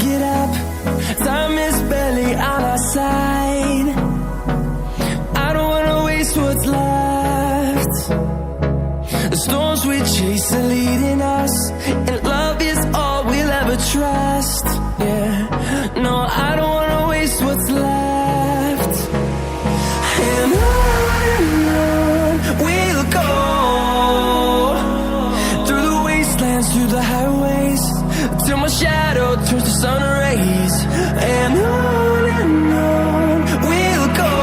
get up. Time is barely on our side. I don't wanna waste what's left. The storms we chase are leading us, and love is all we'll ever trust. Yeah, no, I don't wanna waste what's left. And on we'll go, through the wastelands, through the highways, till my shadow turns to sun rays. And on we'll go,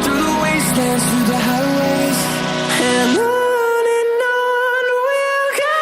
through the wastelands, through the highways, and on we'll go.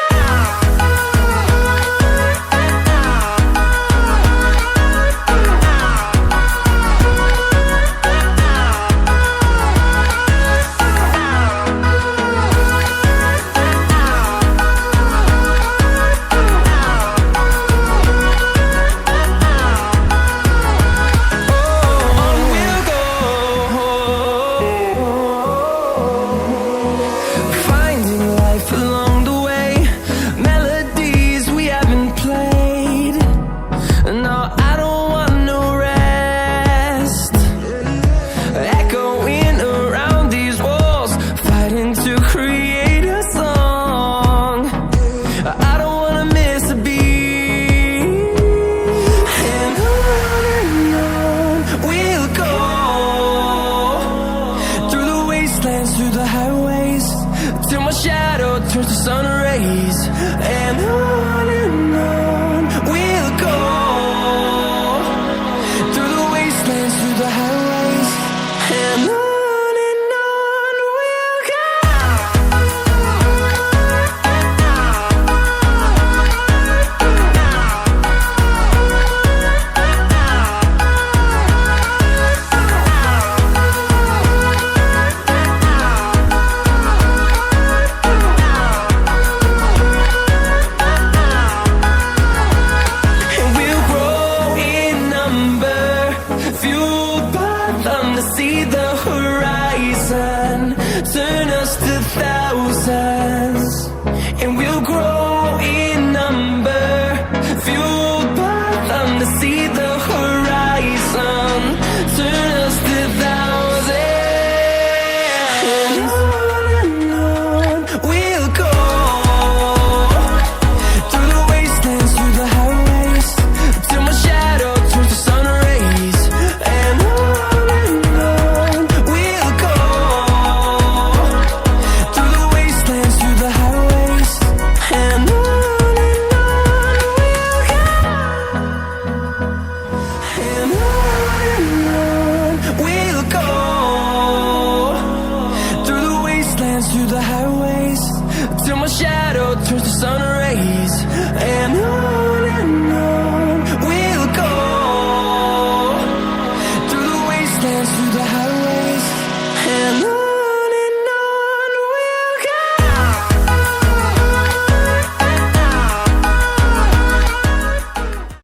Through the highways, till my shadow turns to sun rays. And on we'll go, through the wastelands, through the highways, and on we'll go. See the horizon, turn us to thousands, and we'll grow in number, fueled by them to see the horizon, turn us to thousands. And on we'll go, through the wastelands, through the highways, till my shadow turns to sun rays. And through the highways, till my shadow turns to sun rays. And on we'll go, through the wastelands, through the highways, and on.